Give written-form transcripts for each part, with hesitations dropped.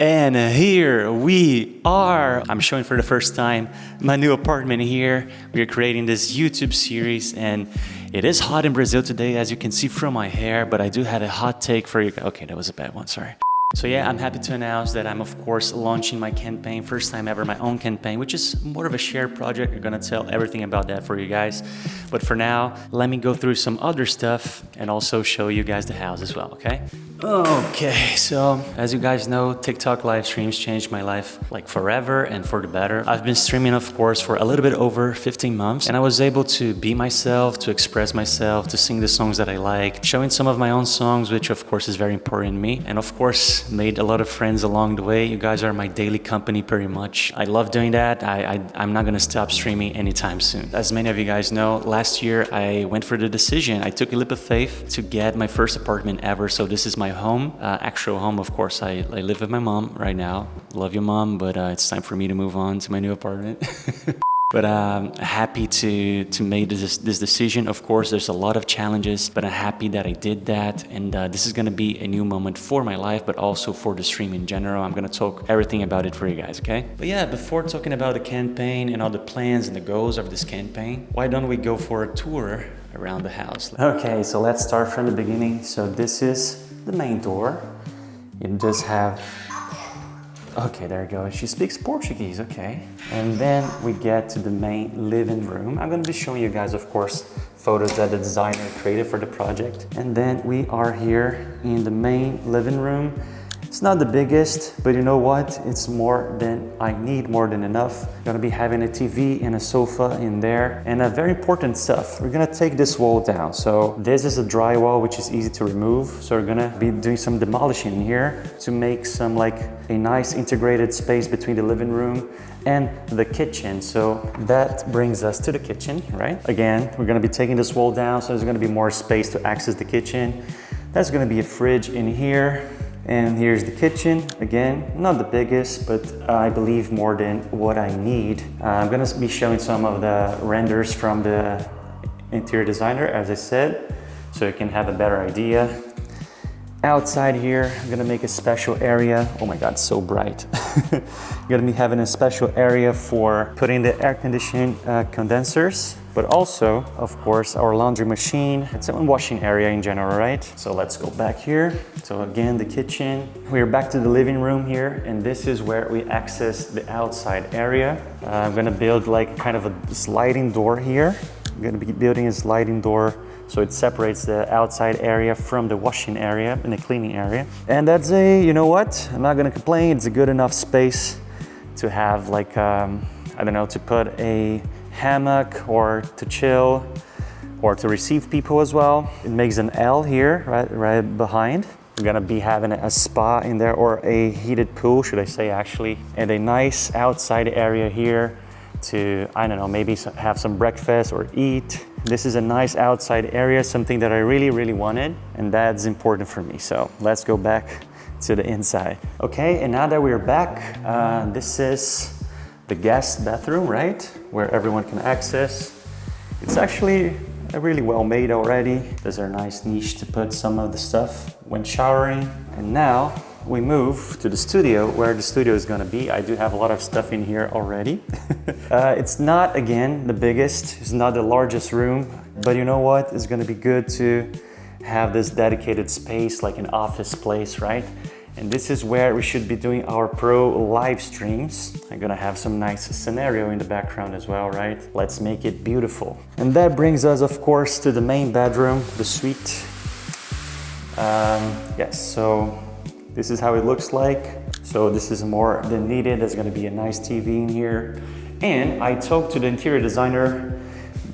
And here we are. I'm showing for the first time my new apartment here. We are creating this YouTube series, and it is hot in Brazil today, as you can see from my hair, but I do have a hot take for you. Okay, that was a bad one, sorry. So yeah, I'm happy to announce that I'm of course launching my campaign, first time ever my own campaign, which is more of a shared project. I'm gonna tell everything about that for you guys. But for now, let me go through some other stuff and also show you guys the house as well, okay? Okay, so as you guys know, TikTok live streams changed my life like forever and for the better. I've been streaming, of course, for a little bit over 15 months, and I was able to be myself, to express myself, to sing the songs that I like, showing some of my own songs, which of course is very important to me, and of course made a lot of friends along the way. You guys are my daily company pretty much. I love doing that. I'm not gonna stop streaming anytime soon. As many of you guys know, last year I went for the decision. I took a leap of faith to get my first apartment ever, so this is my home, actual home. Of course, I live with my mom right now. Love you, mom, but it's time for me to move on to my new apartment. But I'm happy to make this decision. Of course, there's a lot of challenges, but I'm happy that I did that. And this is gonna be a new moment for my life, but also for the stream in general. I'm gonna talk everything about it for you guys, okay? But yeah, before talking about the campaign and all the plans and the goals of this campaign, why don't we go for a tour around the house? Okay, so let's start from the beginning. So this is the main door. It does have, okay, there you go. She speaks Portuguese, okay. And then we get to the main living room. I'm gonna be showing you guys, of course, photos that the designer created for the project. And then we are here in the main living room. It's not the biggest, but you know what? It's more than I need, more than enough. I'm gonna be having a TV and a sofa in there, and a very important stuff. We're gonna take this wall down. So this is a drywall, which is easy to remove. So we're gonna be doing some demolishing here to make some like a nice integrated space between the living room and the kitchen. So that brings us to the kitchen, right? Again, we're gonna be taking this wall down, so there's gonna be more space to access the kitchen. There's gonna be a fridge in here. And here's the kitchen. Again, not the biggest, but I believe more than what I need. I'm gonna be showing some of the renders from the interior designer, as I said, so you can have a better idea. Outside here, I'm gonna make a special area. Oh my God, so bright. I'm gonna be having a special area for putting the air conditioning condensers, but also, of course, our laundry machine. It's a washing area in general, right? So let's go back here. So again, the kitchen. We're back to the living room here, and this is where we access the outside area. I'm gonna build like kind of a sliding door here. I'm gonna be building a sliding door so it separates the outside area from the washing area and the cleaning area. And that's you know what? I'm not gonna complain. It's a good enough space to have like, I don't know, to put a hammock or to chill or to receive people as well. It makes an L here, right behind. We're gonna be having a spa in there, or a heated pool, should I say actually, and a nice outside area here to, I don't know, maybe have some breakfast or eat. This is a nice outside area, something that I really wanted, and that's important for me. So let's go back to the inside. Okay, and now that we're back, this is the guest bathroom, right? Where everyone can access. It's actually really well made already. There's a nice niche to put some of the stuff when showering. And now we move to the studio, where the studio is gonna be. I do have a lot of stuff in here already. It's not, again, the biggest, it's not the largest room, but you know what? It's gonna be good to have this dedicated space, like an office place, right? And this is where we should be doing our pro live streams. I'm gonna have some nice scenario in the background as well, right? Let's make it beautiful. And that brings us, of course, to the main bedroom, the suite. Yes, so this is how it looks like. So this is more than needed. There's gonna be a nice TV in here. And I talked to the interior designer.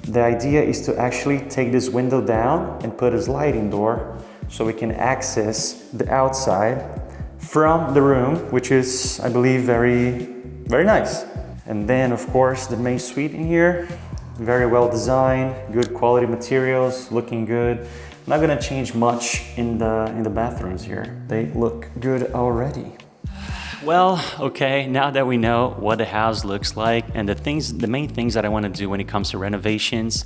The idea is to actually take this window down and put a sliding door so we can access the outside from the room, which is, I believe, very nice. And then, of course, the main suite in here, very well designed, good quality materials, looking good. I'm not gonna change much in the bathrooms here. They look good already. Well, okay, now that we know what the house looks like and the main things that I want to do when it comes to renovations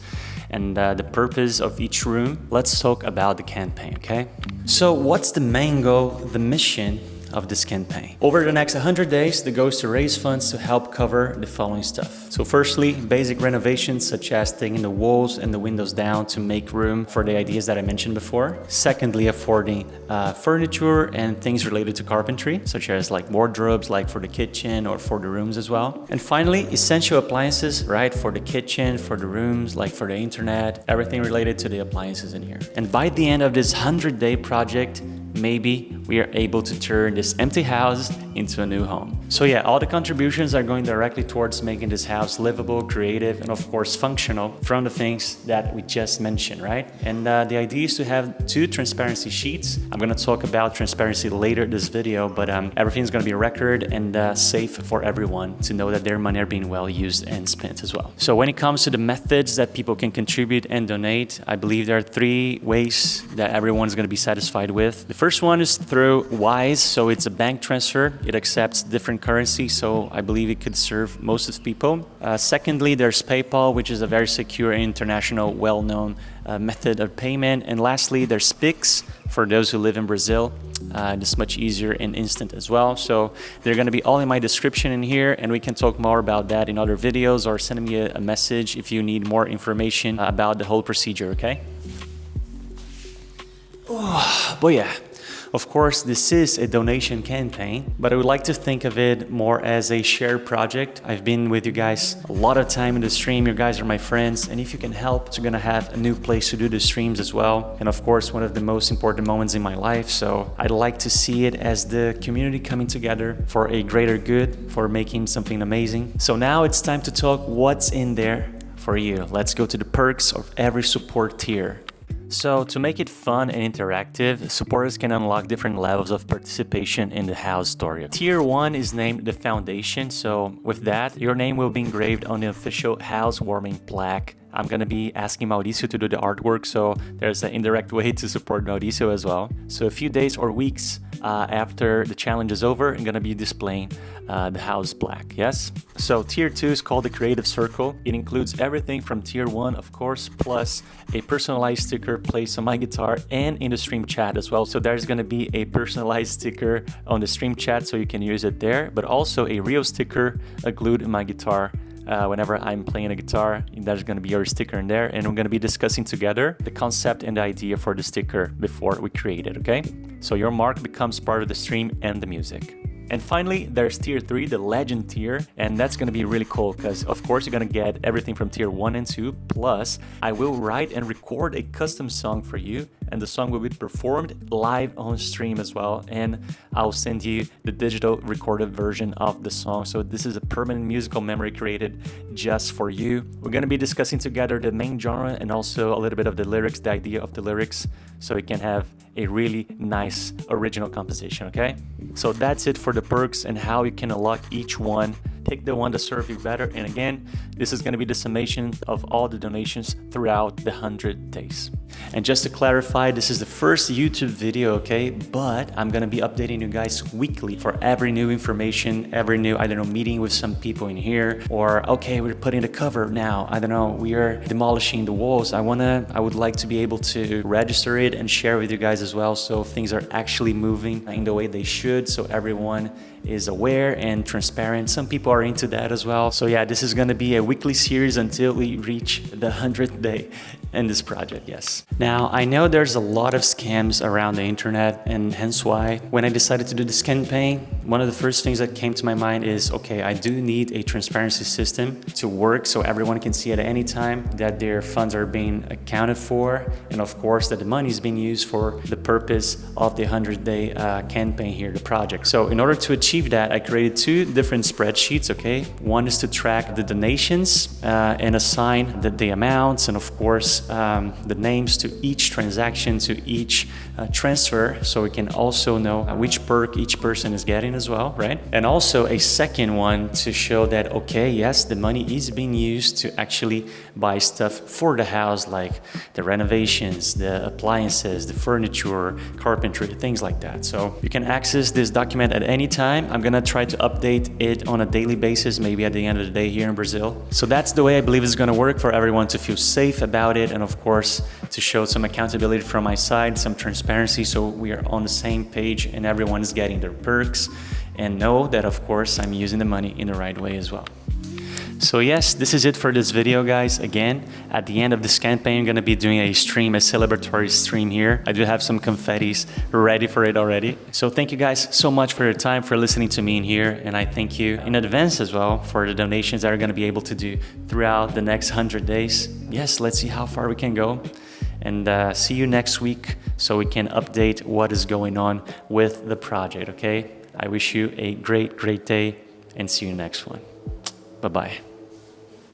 and the purpose of each room, let's talk about the campaign, okay? So what's the main goal, the mission of this campaign. Over the next 100 days, the goal is to raise funds to help cover the following stuff. So firstly, basic renovations such as taking the walls and the windows down to make room for the ideas that I mentioned before. Secondly, affording furniture and things related to carpentry, such as like wardrobes, like for the kitchen or for the rooms as well. And finally, essential appliances, right, for the kitchen, for the rooms, like for the internet, everything related to the appliances in here. And by the end of this 100-day project, maybe we are able to turn this empty house into a new home. So yeah, all the contributions are going directly towards making this house livable, creative, and of course functional from the things that we just mentioned, right? And the idea is to have 2 transparency sheets. I'm gonna talk about transparency later in this video, but everything's gonna be record and safe for everyone to know that their money are being well used and spent as well. So when it comes to the methods that people can contribute and donate, I believe there are 3 ways that everyone's gonna be satisfied with. The first one is through Wise, so it's a bank transfer. It accepts different currency, so I believe it could serve most of the people. Secondly, there's PayPal, which is a very secure and international, well-known method of payment. And lastly, there's Pix for those who live in Brazil. It's much easier and instant as well. So they're going to be all in my description in here, and we can talk more about that in other videos, or send me a message if you need more information about the whole procedure, okay? Oh, but yeah. Of course, this is a donation campaign, but I would like to think of it more as a shared project. I've been with you guys a lot of time in the stream. You guys are my friends, and if you can help, we're gonna have a new place to do the streams as well. And of course, one of the most important moments in my life. So I'd like to see it as the community coming together for a greater good, for making something amazing. So now it's time to talk what's in there for you. Let's go to the perks of every support tier. So to make it fun and interactive, supporters can unlock different levels of participation in the house story. Tier 1 is named the Foundation, so with that, your name will be engraved on the official housewarming plaque. I'm gonna be asking Mauricio to do the artwork, so there's an indirect way to support Mauricio as well. So a few days or weeks after the challenge is over, I'm gonna be displaying the house plaque, yes? So tier 2 is called the Creative Circle. It includes everything from tier 1, of course, plus a personalized sticker placed on my guitar and in the stream chat as well. So there's gonna be a personalized sticker on the stream chat, so you can use it there, but also a real sticker glued in my guitar. Whenever I'm playing a guitar, there's going to be your sticker in there, and we're going to be discussing together the concept and the idea for the sticker before we create it, okay? So your mark becomes part of the stream and the music. And finally, there's tier 3, the legend tier, and that's gonna be really cool because of course you're gonna get everything from tier 1 and 2, plus I will write and record a custom song for you, and the song will be performed live on stream as well, and I'll send you the digital recorded version of the song. So this is a permanent musical memory created just for you. We're gonna be discussing together the main genre and also a little bit of the lyrics, the idea of the lyrics, so we can have a really nice original composition, okay? So that's it for the perks and how you can unlock each one. Pick the one that serves you better. And again, this is going to be the summation of all the donations throughout the 100 days. And just to clarify, this is the first YouTube video, okay? But I'm going to be updating you guys weekly for every new information, every new, I don't know, meeting with some people in here, or okay, we're putting the cover now. I don't know, we are demolishing the walls. I would like to be able to register it and share with you guys as well, so things are actually moving in the way they should, so everyone is aware and transparent. Some people are into that as well. So yeah, this is going to be a weekly series until we reach the 100th day in this project, yes. Now, I know there's a lot of scams around the internet, and hence why when I decided to do this campaign, one of the first things that came to my mind is, okay, I do need a transparency system to work so everyone can see at any time that their funds are being accounted for, and of course that the money is being used for the purpose of the 100-day campaign here, the project. So in order to achieve that, I created 2 different spreadsheets, okay? One is to track the donations and assign the amounts, and of course the names to each transaction, to each transfer, so we can also know which perk each person is getting as well, right? And also a second one to show that, okay, yes, the money is being used to actually buy stuff for the house, like the renovations, the appliances, the furniture, carpentry, things like that. So you can access this document at any time. I'm gonna try to update it on a daily basis, maybe at the end of the day here in Brazil. So that's the way I believe it's gonna work for everyone to feel safe about it it, and of course to show some accountability from my side, some transparency, so we are on the same page and everyone is getting their perks, and know that of course I'm using the money in the right way as well. So yes, this is it for this video, guys. Again, at the end of this campaign, I'm gonna be doing a stream, a celebratory stream here. I do have some confettis ready for it already. So thank you guys so much for your time, for listening to me in here. And I thank you in advance as well for the donations that are gonna be able to do throughout the next 100 days. Yes, let's see how far we can go. And see you next week so we can update what is going on with the project, okay? I wish you a great, great day and see you next one. Bye-bye.